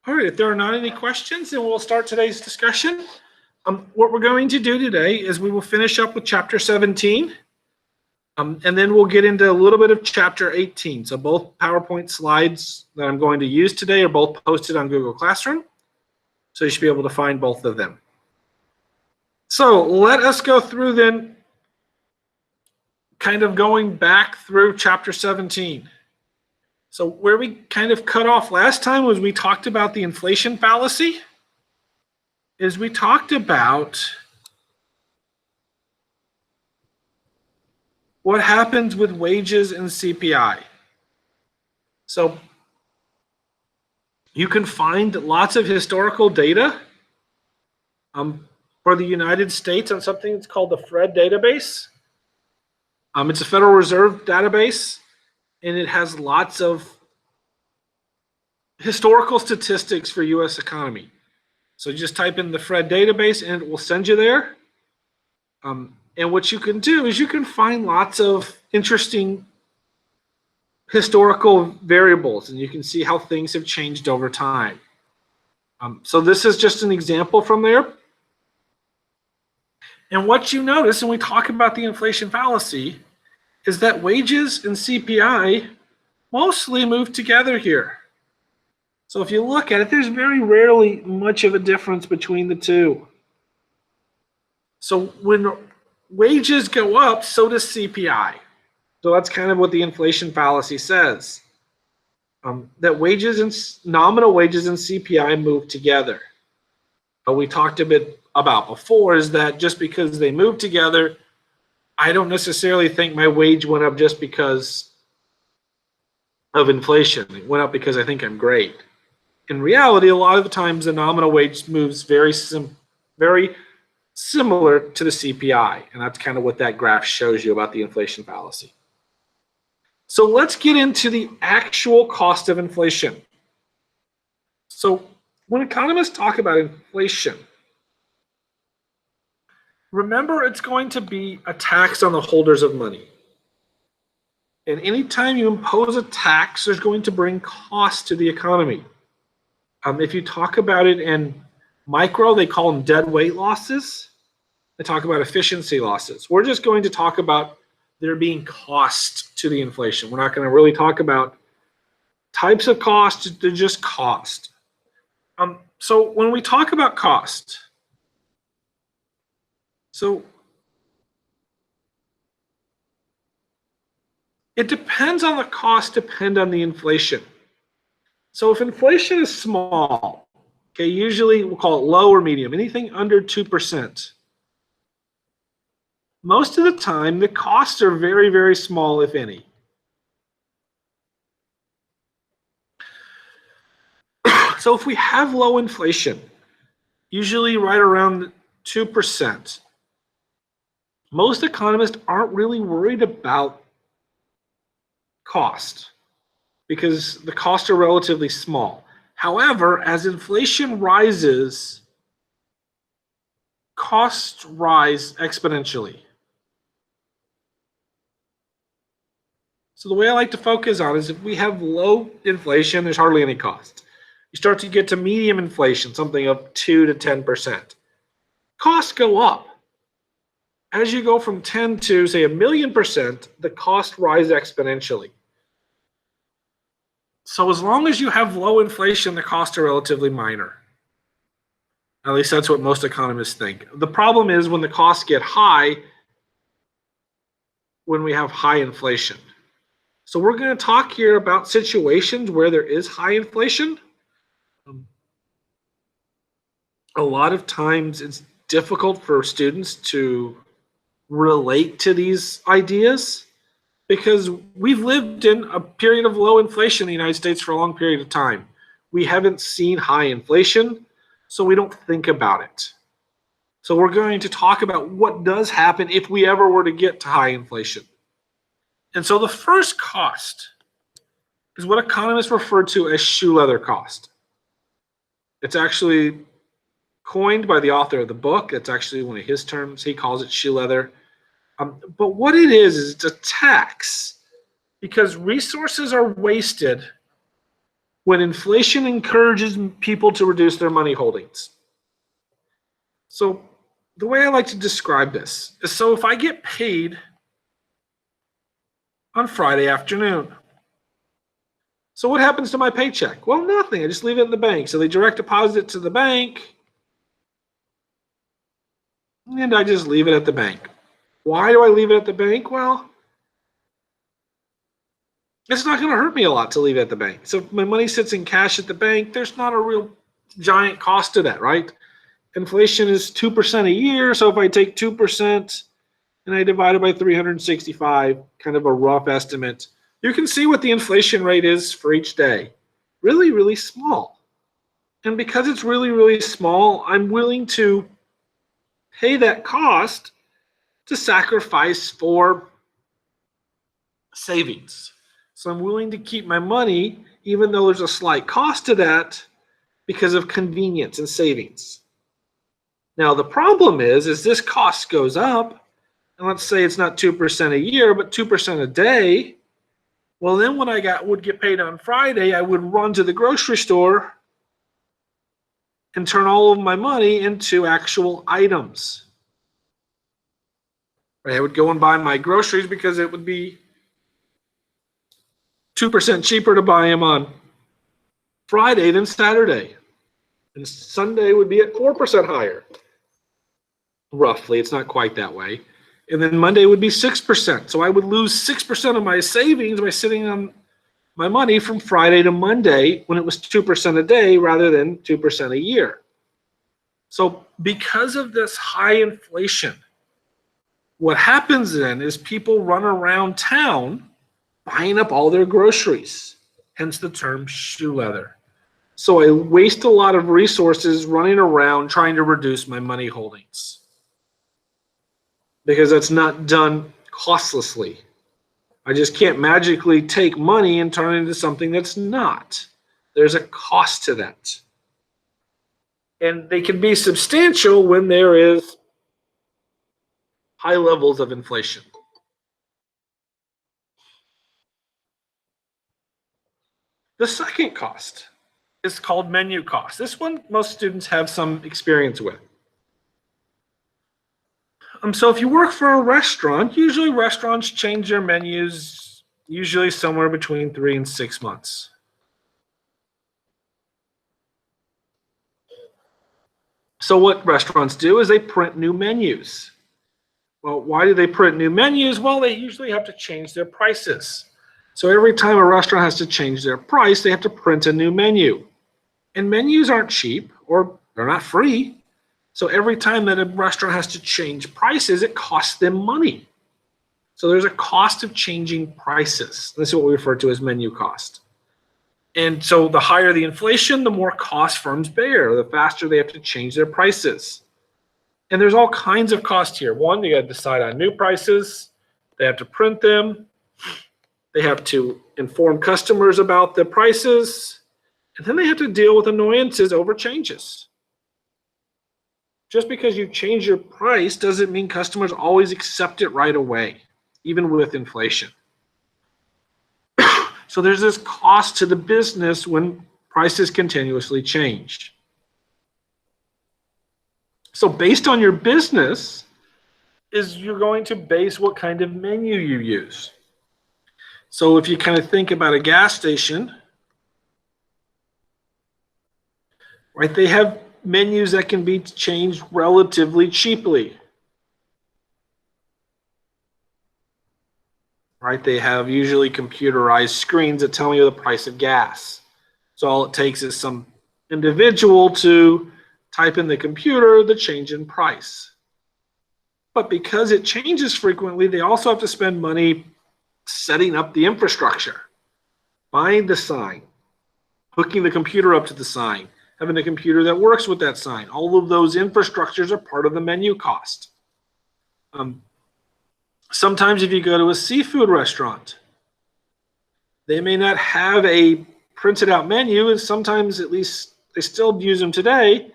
All right, if there are not any questions, then we'll start today's discussion. What we're going to do today is we will finish up with chapter 17, and then we'll get into a little bit of chapter 18. So both PowerPoint slides that I'm going to use today are both posted on Google Classroom. So you should be able to find both of them. So let us go through then, kind of going back through chapter 17. So where we kind of cut off last time was we talked about the inflation fallacy. We talked about what happens with wages and CPI. So you can find lots of historical data for the United States on something that's called the FRED database. It's a Federal Reserve database, and it has lots of historical statistics for U.S. economy. So you just type in the FRED database and it will send you there. And what you can do is you can find lots of interesting historical variables, and you can see how things have changed over time. So this is just an example from there. And what you notice when we talk about the inflation fallacy is that wages and CPI mostly move together here. So if you look at it, there's very rarely much of a difference between the two. So when wages go up, so does CPI. So that's kind of what the inflation fallacy says. That wages and nominal wages and CPI move together. What we talked a bit about before is that just because they move together, I don't necessarily think my wage went up just because of inflation. It went up because I think I'm great. In reality, a lot of the times the nominal wage moves very similar to the CPI, and that's kind of what that graph shows you about the inflation fallacy. So let's get into the actual cost of inflation. So when economists talk about inflation, remember it's going to be a tax on the holders of money. And anytime you impose a tax, there's going to bring cost to the economy. If you talk about it in micro, they call them dead weight losses. They talk about efficiency losses. We're just going to talk about there being cost to the inflation. We're not going to really talk about types of cost, they're just cost. So when we talk about cost, so it depends on the cost, depend on the inflation. So if inflation is small, okay, usually we'll call it low or medium, anything under 2%. Most of the time, the costs are very, very small, if any. So if we have low inflation, usually right around 2%, most economists aren't really worried about cost because the costs are relatively small. However, as inflation rises, costs rise exponentially. So the way I like to focus on is if we have low inflation, there's hardly any cost. You start to get to medium inflation, something of 2 to 10%. Costs go up. As you go from 10 to, say, 1,000,000%, the cost rise exponentially. So as long as you have low inflation, the costs are relatively minor. At least that's what most economists think. The problem is when the costs get high, when we have high inflation. So we're going to talk here about situations where there is high inflation. A lot of times it's difficult for students to relate to these ideas because we've lived in a period of low inflation in the United States for a long period of time. We haven't seen high inflation, so we don't think about it. So we're going to talk about what does happen if we ever were to get to high inflation. And so the first cost is what economists refer to as shoe leather cost. It's actually coined by the author of the book. It's actually one of his terms. He calls it shoe leather. But what it is it's a tax because resources are wasted when inflation encourages people to reduce their money holdings. So the way I like to describe this is, so if I get paid on Friday afternoon, so what happens to my paycheck? Well, nothing. I just leave it in the bank. So they direct deposit it to the bank, and I just leave it at the bank. Why do I leave it at the bank? Well, it's not going to hurt me a lot to leave it at the bank. So if my money sits in cash at the bank, there's not a real giant cost to that, right? Inflation is 2% a year. So if I take 2% and I divide it by 365, kind of a rough estimate, you can see what the inflation rate is for each day. Really, really small. And because it's really, really small, I'm willing to pay that cost to sacrifice for savings. So I'm willing to keep my money, even though there's a slight cost to that, because of convenience and savings. Now, the problem is this cost goes up, and let's say it's not 2% a year, but 2% a day. Well, then when I would get paid on Friday, I would run to the grocery store and turn all of my money into actual items. Right? I would go and buy my groceries because it would be 2% cheaper to buy them on Friday than Saturday. And Sunday would be at 4% higher. Roughly, it's not quite that way. And then Monday would be 6%. So I would lose 6% of my savings by sitting on my money from Friday to Monday when it was 2% a day rather than 2% a year. So because of this high inflation, what happens then is people run around town buying up all their groceries, hence the term shoe leather. So I waste a lot of resources running around trying to reduce my money holdings because that's not done costlessly. I just can't magically take money and turn it into something that's not. There's a cost to that. And they can be substantial when there is high levels of inflation. The second cost is called menu cost. This one most students have some experience with. So if you work for a restaurant, usually restaurants change their menus usually somewhere between 3 and 6 months. So what restaurants do is they print new menus. Well, why do they print new menus? Well, they usually have to change their prices. So every time a restaurant has to change their price, they have to print a new menu. And menus aren't cheap, or they're not free. So every time that a restaurant has to change prices, it costs them money. So there's a cost of changing prices. This is what we refer to as menu cost. And so the higher the inflation, the more cost firms bear, the faster they have to change their prices. And there's all kinds of cost here. One, they got to decide on new prices. They have to print them. They have to inform customers about the prices. And then they have to deal with annoyances over changes. Just because you change your price doesn't mean customers always accept it right away, even with inflation. So there's this cost to the business when prices continuously change. So based on your business is you're going to base what kind of menu you use. So if you kind of think about a gas station, right, they have menus that can be changed relatively cheaply. Right, they have usually computerized screens that tell you the price of gas. So all it takes is some individual to type in the computer the change in price. But because it changes frequently, they also have to spend money setting up the infrastructure, buying the sign, hooking the computer up to the sign, having a computer that works with that sign. All of those infrastructures are part of the menu cost. Sometimes if you go to a seafood restaurant, they may not have a printed out menu, and sometimes, at least they still use them today,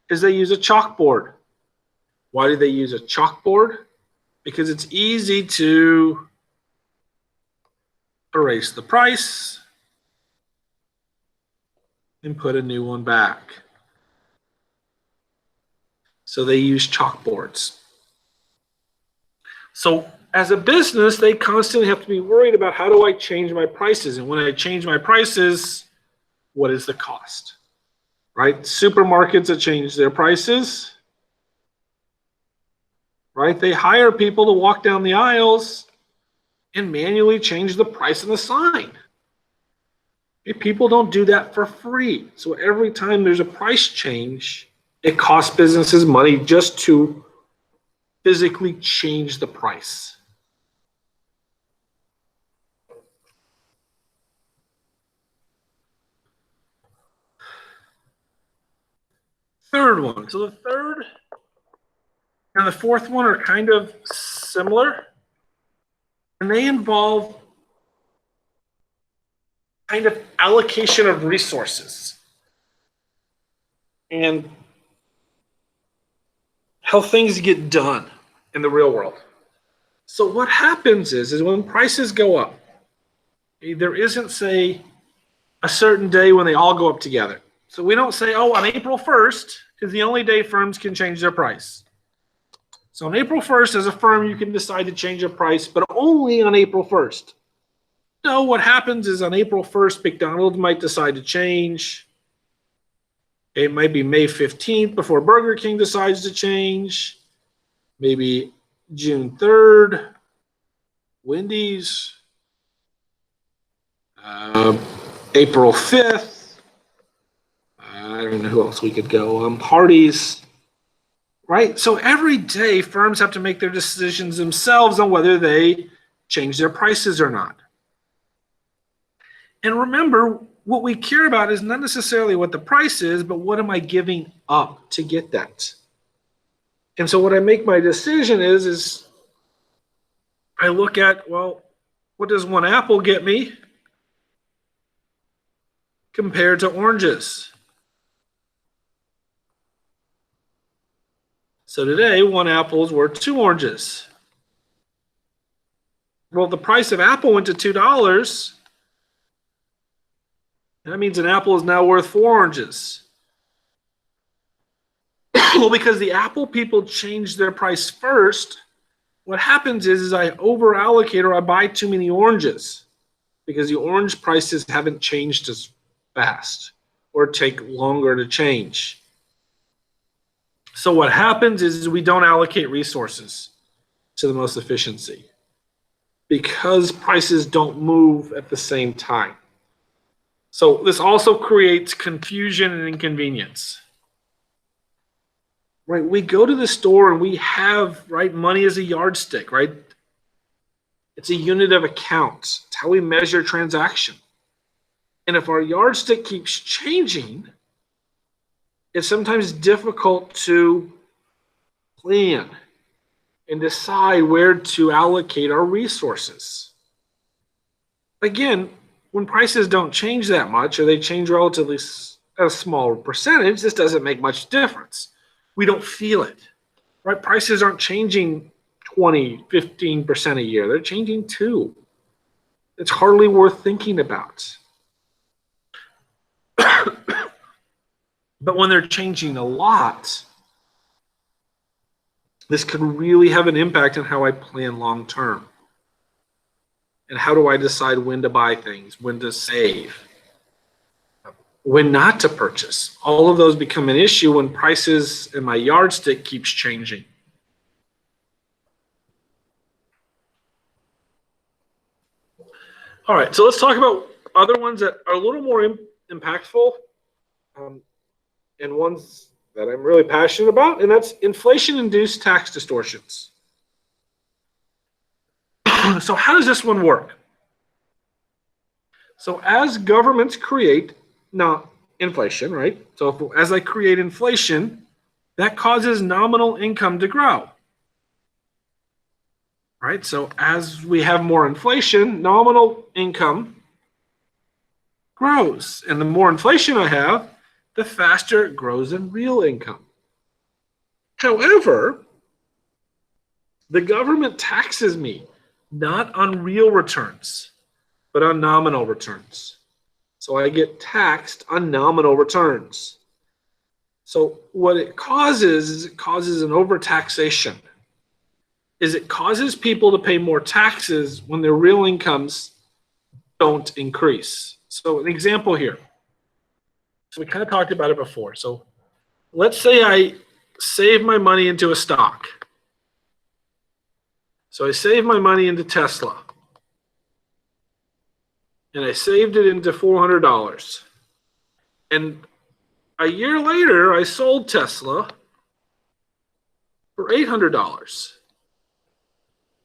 is they use a chalkboard. Why do they use a chalkboard? Because it's easy to erase the price, and put a new one back. So they use chalkboards. So as a business, they constantly have to be worried about how do I change my prices? And when I change my prices, what is the cost? Right? Supermarkets that change their prices, right? They hire people to walk down the aisles and manually change the price of the sign. People don't do that for free. So every time there's a price change, it costs businesses money just to physically change the price. Third one. So the third and the fourth one are kind of similar, and they involve kind of allocation of resources and how things get done in the real world. So what happens is when prices go up, there isn't, say, a certain day when they all go up together. So we don't say, oh, on April 1st is the only day firms can change their price. So on April 1st, as a firm, you can decide to change your price, but only on April 1st. No, what happens is on April 1st, McDonald's might decide to change. It might be May 15th before Burger King decides to change. Maybe June 3rd, Wendy's. April 5th. I don't know who else we could go. Hardee's. Right? So every day, firms have to make their decisions themselves on whether they change their prices or not. And remember, what we care about is not necessarily what the price is, but what am I giving up to get that? And so what I make my decision is I look at, well, what does one apple get me compared to oranges? So today, one apple is worth 2 oranges. Well, the price of apple went to $2. That means an apple is now worth 4 oranges. Well, because the apple people changed their price first, what happens is I over allocate or I buy too many oranges because the orange prices haven't changed as fast or take longer to change. So what happens is we don't allocate resources to the most efficiency because prices don't move at the same time. So this also creates confusion and inconvenience. Right? We go to the store and we have, right, money as a yardstick, right? It's a unit of account. It's how we measure transaction. And if our yardstick keeps changing, it's sometimes difficult to plan and decide where to allocate our resources. Again, when prices don't change that much or they change relatively at a small percentage, this doesn't make much difference. We don't feel it, right? Prices aren't changing 20, 15% a year. They're changing 2. It's hardly worth thinking about. But when they're changing a lot, this could really have an impact on how I plan long term. And how do I decide when to buy things, when to save, when not to purchase? All of those become an issue when prices and my yardstick keeps changing. All right, so let's talk about other ones that are a little more impactful. And ones that I'm really passionate about, and that's inflation-induced tax distortions. So how does this one work? So as governments create inflation, right? So as I create inflation, that causes nominal income to grow. Right? So as we have more inflation, nominal income grows. And the more inflation I have, the faster it grows in real income. However, the government taxes me not on real returns, but on nominal returns. So I get taxed on nominal returns. So what it causes is it causes an overtaxation. It causes people to pay more taxes when their real incomes don't increase. So an example here. So we kind of talked about it before. So let's say I save my money into a stock. So I saved my money into Tesla. And I saved it into $400. And a year later, I sold Tesla for $800.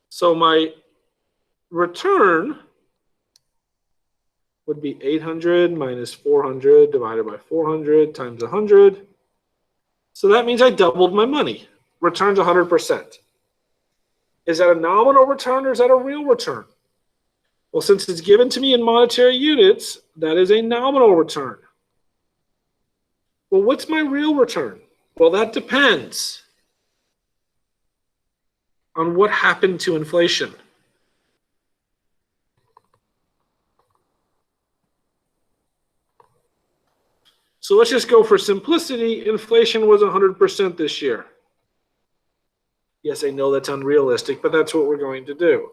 So my return would be 800 minus 400 divided by 400 times 100. So that means I doubled my money. Returns 100%. Is that a nominal return or is that a real return? Well, since it's given to me in monetary units, that is a nominal return. Well, what's my real return? Well, that depends on what happened to inflation. So let's just go for simplicity. Inflation was 100% this year. Yes, I know that's unrealistic, but that's what we're going to do.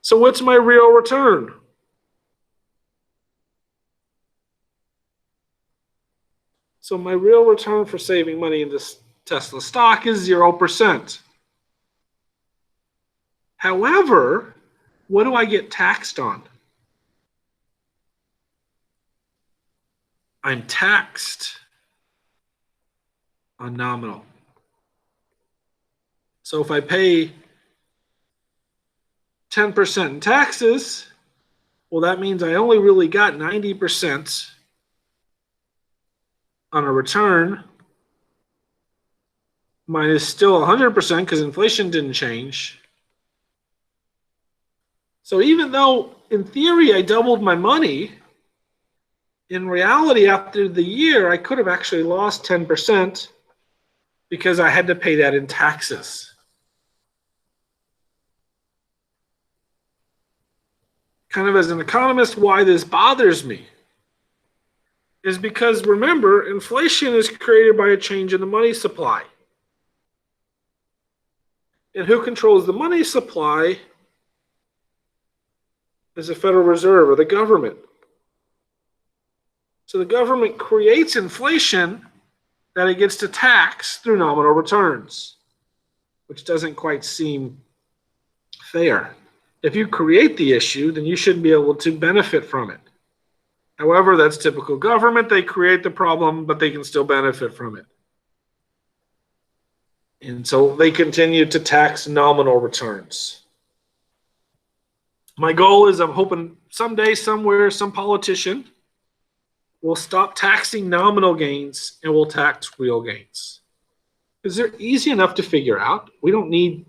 So what's my real return? So my real return for saving money in this Tesla stock is 0%. However, what do I get taxed on? I'm taxed on nominal. So if I pay 10% in taxes, well, that means I only really got 90% on a return, minus still 100% because inflation didn't change. So even though in theory I doubled my money, in reality after the year I could have actually lost 10% because I had to pay that in taxes. Kind of as an economist, why this bothers me is because, remember, inflation is created by a change in the money supply. And who controls the money supply is the Federal Reserve or the government. So the government creates inflation that it gets to tax through nominal returns, which doesn't quite seem fair. If you create the issue, then you shouldn't be able to benefit from it. However, that's typical government. They create the problem, but they can still benefit from it. And so they continue to tax nominal returns. My goal is I'm hoping someday, somewhere, some politician will stop taxing nominal gains and will tax real gains. Because they're easy enough to figure out. We don't need,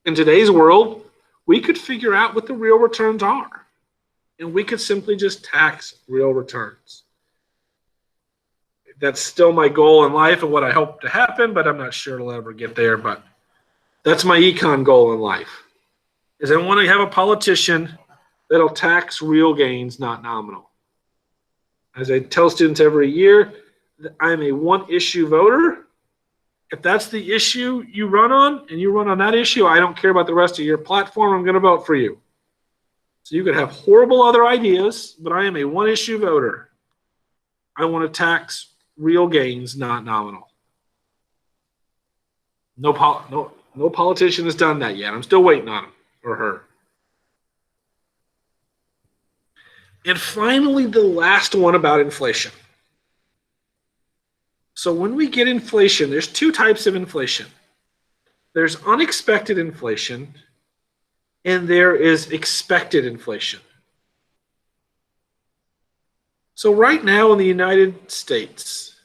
in today's world, we could figure out what the real returns are. And we could simply just tax real returns. That's still my goal in life and what I hope to happen, but I'm not sure it'll ever get there. But that's my econ goal in life, is I want to have a politician that'll tax real gains, not nominal. As I tell students every year, I'm a one-issue voter. If that's the issue you run on, and you run on that issue, I don't care about the rest of your platform. I'm going to vote for you. So you could have horrible other ideas, but I am a one-issue voter. I want to tax real gains, not nominal. No politician has done that yet. I'm still waiting on him or her. And finally, the last one about inflation. So when we get inflation, there's two types of inflation. There's unexpected inflation, and there is expected inflation. So right now in the United States,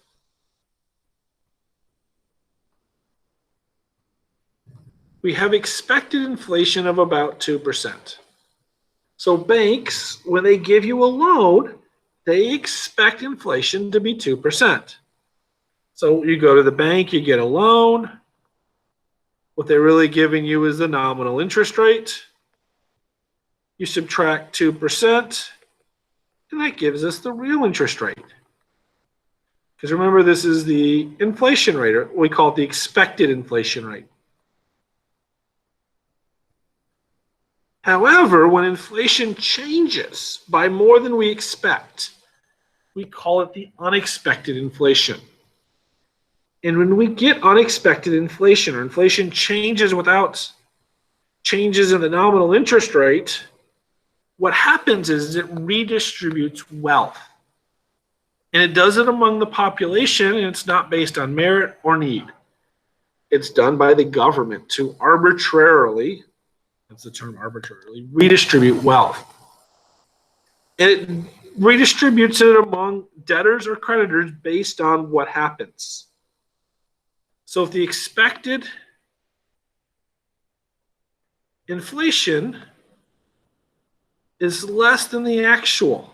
we have expected inflation of about 2%. So banks, when they give you a loan, they expect inflation to be 2%. So you go to the bank, you get a loan. What they're really giving you is the nominal interest rate. You subtract 2%. and that gives us the real interest rate. Because remember, this is the inflation rate, or we call it the expected inflation rate. However, when inflation changes by more than we expect, we call it the unexpected inflation. And when we get unexpected inflation, or inflation changes without changes in the nominal interest rate, what happens is it redistributes wealth. And it does it among the population, and it's not based on merit or need. It's done by the government to arbitrarily, that's the term arbitrarily, redistribute wealth. And it redistributes it among debtors or creditors based on what happens. So if the expected inflation is less than the actual,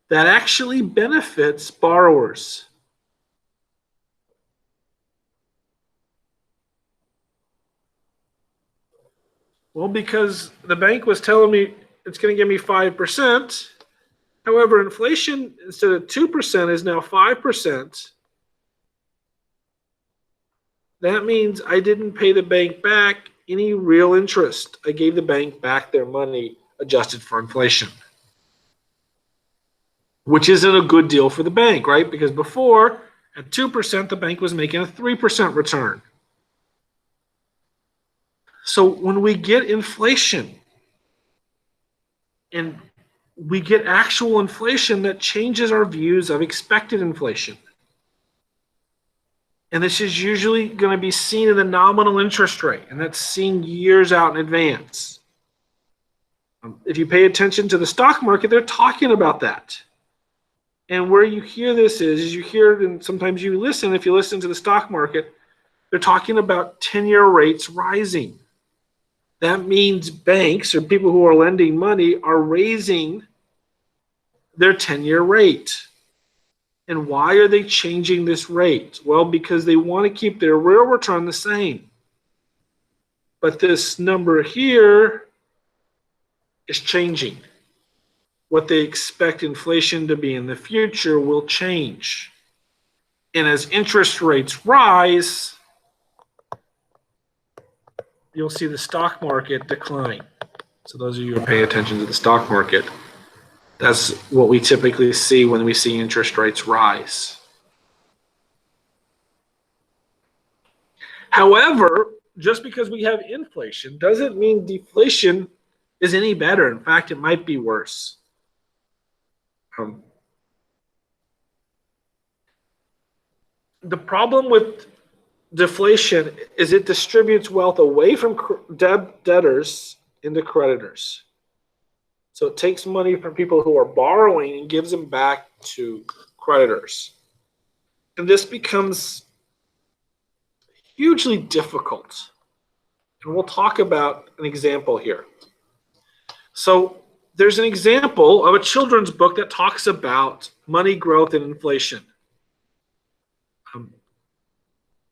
that actually benefits borrowers. Well, because the bank was telling me it's going to give me 5%. However, inflation instead of 2% is now 5%. That means I didn't pay the bank back any real interest. I gave the bank back their money adjusted for inflation, which isn't a good deal for the bank, right? Because before, at 2%, the bank was making a 3% return. So when we get inflation and we get actual inflation, that changes our views of expected inflation. And this is usually going to be seen in the nominal interest rate, and that's seen years out in advance. If you pay attention to the stock market, they're talking about that. And where you hear this is you hear it, and sometimes you listen, if you listen to the stock market, they're talking about 10-year rates rising. That means banks or people who are lending money are raising their 10-year rate. And why are they changing this rate? Well, because they want to keep their real return the same. But this number here is changing. What they expect inflation to be in the future will change. And as interest rates rise, you'll see the stock market decline. So those of you who are paying attention to the stock market, that's what we typically see when we see interest rates rise. However, just because we have inflation doesn't mean deflation is any better. In fact, it might be worse. The problem with deflation is it distributes wealth away from debtors into creditors. So it takes money from people who are borrowing and gives them back to creditors. And this becomes hugely difficult. And we'll talk about an example here. So there's an example of a children's book that talks about money growth and inflation.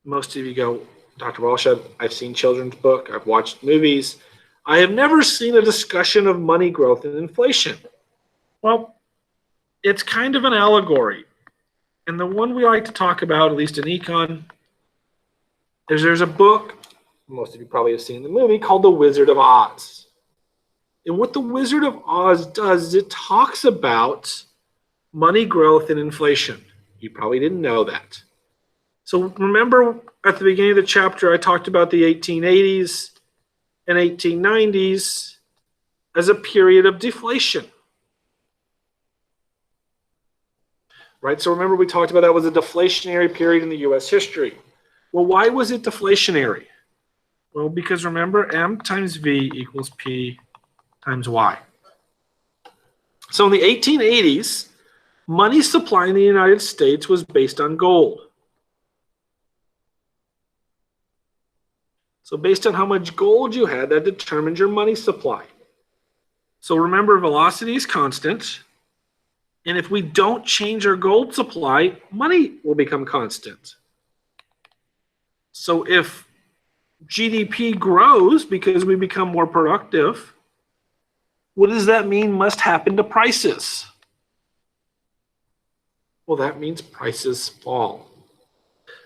Most of you go, Dr. Walsh, I've seen children's book, I've watched movies. I have never seen a discussion of money growth and inflation. Well, it's kind of an allegory. And the one we like to talk about, at least in ECON, is there's a book, most of you probably have seen the movie, called The Wizard of Oz. And what The Wizard of Oz does is it talks about money growth and inflation. You probably didn't know that. So remember at the beginning of the chapter, I talked about the 1880s and 1890s as a period of deflation. Right? So remember we talked about that was a deflationary period in the U.S. history. Well, why was it deflationary? Well, because remember, M times V equals P times Y. So in the 1880s, money supply in the United States was based on gold. So based on how much gold you had, that determines your money supply. So remember, velocity is constant. And if we don't change our gold supply, money will become constant. So if GDP grows because we become more productive, What does that mean must happen to prices? Well, that means prices fall.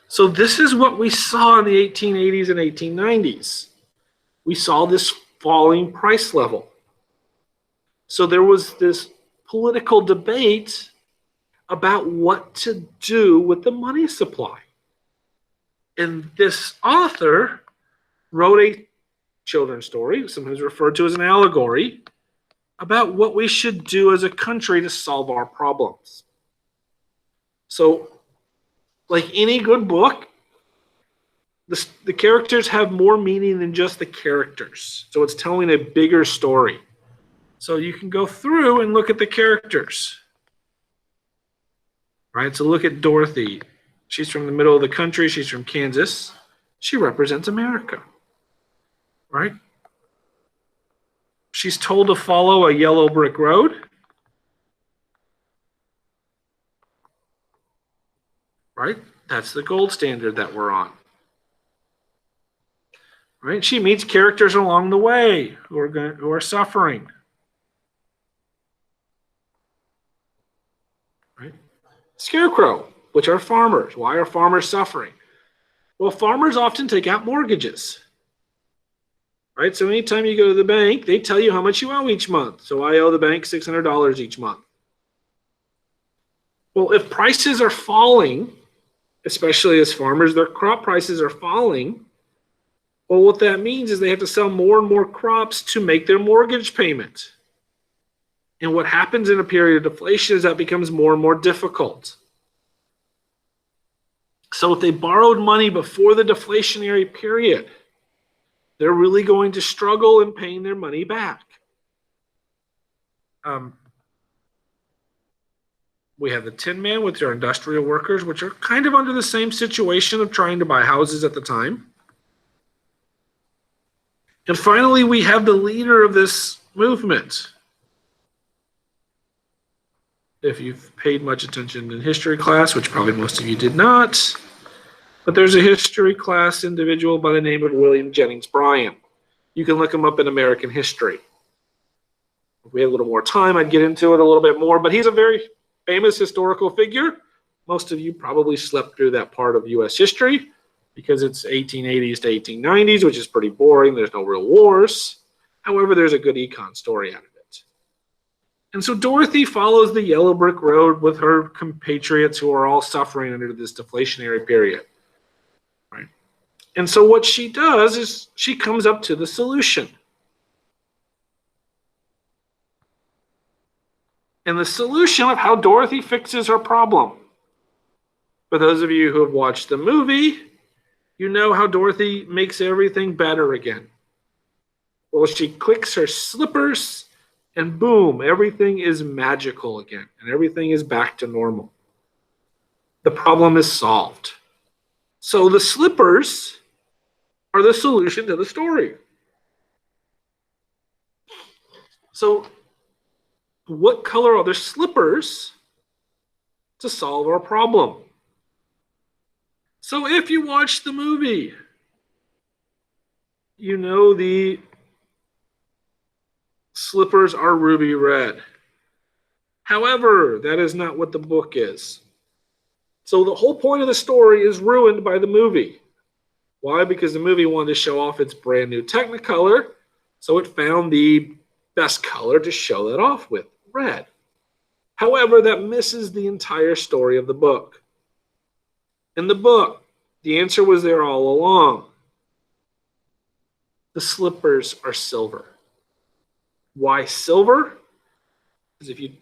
So this is what we saw in the 1880s and 1890s. We saw this falling price level. So there was this political debate about what to do with the money supply. And this author wrote a children's story, sometimes referred to as an allegory, about what we should do as a country to solve our problems. So, like any good book, the characters have more meaning than just the characters. So it's telling a bigger story. So you can go through and look at the characters. Right? So look at Dorothy. She's from the middle of the country. She's from Kansas. She represents America. Right? She's told to follow a yellow brick road. Right? That's the gold standard that we're on. Right? She meets characters along the way who are suffering. Right? Scarecrow, which are farmers. Why are farmers suffering? Well, farmers often take out mortgages. Right? So anytime you go to the bank, they tell you how much you owe each month. So I owe the bank $600 each month. Well, if prices are falling, especially as farmers, their crop prices are falling, well, what that means is they have to sell more and more crops to make their mortgage payment. And what happens in a period of deflation is that becomes more and more difficult. So if they borrowed money before the deflationary period, they're really going to struggle in paying their money back. We have the Tin Man with their industrial workers, which are kind of under the same situation of trying to buy houses at the time. And finally, we have the leader of this movement. If you've paid much attention in history class, which probably most of you did not, but there's a history class individual by the name of William Jennings Bryan. You can look him up in American history. If we had a little more time, I'd get into it a little bit more, but he's a very famous historical figure. Most of you probably slept through that part of U.S. history because it's 1880s to 1890s, which is pretty boring. There's no real wars. However, there's a good econ story out of it. And so Dorothy follows the yellow brick road with her compatriots who are all suffering under this deflationary period. Right? And so what she does is she comes up to the solution. And the solution of how Dorothy fixes her problem. For those of you who have watched the movie, you know how Dorothy makes everything better again. Well, she clicks her slippers and boom, everything is magical again and everything is back to normal. The problem is solved. So the slippers are the solution to the story. So what color are the slippers to solve our problem? So if you watch the movie, you know the slippers are ruby red. However, that is not what the book is. So the whole point of the story is ruined by the movie. Why? Because the movie wanted to show off its brand new Technicolor, so it found the best color to show that off with, red. However, that misses the entire story of the book. In the book, the answer was there all along. The slippers are silver. Why silver? Because if you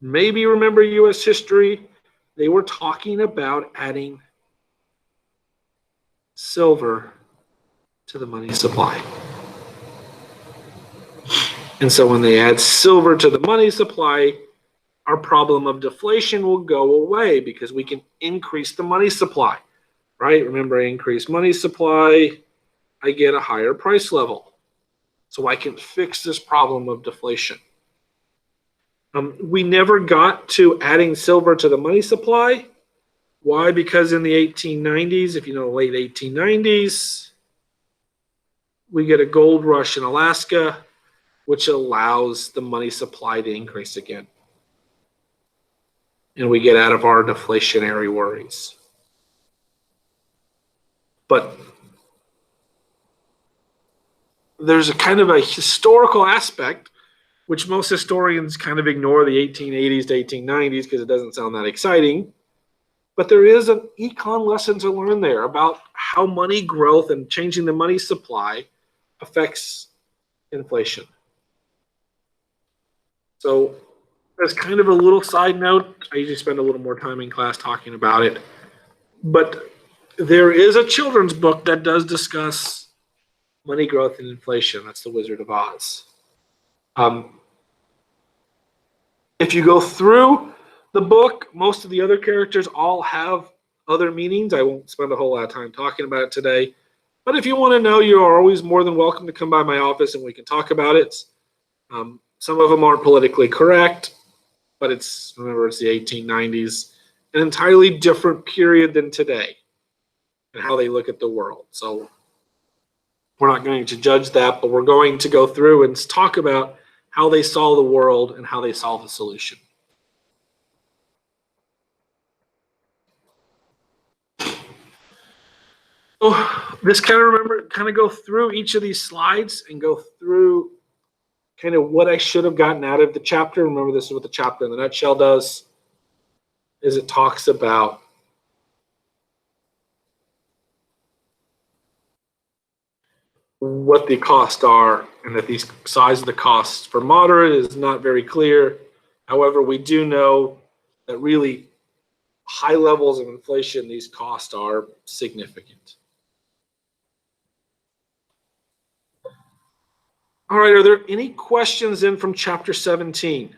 maybe remember U.S. history, they were talking about adding silver to the money supply. And so when they add silver to the money supply, our problem of deflation will go away because we can increase the money supply, right? Remember, increased money supply, I get a higher price level. So I can fix this problem of deflation. We never got to adding silver to the money supply. Why? Because in the 1890s, if you know, late 1890s, we get a gold rush in Alaska, which allows the money supply to increase again. And we get out of our deflationary worries. But there's a kind of a historical aspect, which most historians kind of ignore the 1880s to 1890s because it doesn't sound that exciting. But there is an econ lesson to learn there about how money growth and changing the money supply affects inflation. So as kind of a little side note, I usually spend a little more time in class talking about it. But there is a children's book that does discuss money growth and inflation. That's The Wizard of Oz. If you go through the book, most of the other characters all have other meanings. I won't spend a whole lot of time talking about it today. But if you want to know, you are always more than welcome to come by my office and we can talk about it. Some of them aren't politically correct, but remember, it's the 1890s, an entirely different period than today and how they look at the world. So we're not going to judge that, but we're going to go through and talk about how they saw the world and how they saw the solution. So this kind of go through each of these slides and go through kind of what I should have gotten out of the chapter. Remember, this is what the chapter in the nutshell does, is it talks about what the costs are and that the size of the costs for moderate is not very clear. However, we do know that really high levels of inflation, these costs are significant. All right, are there any questions in from chapter 17?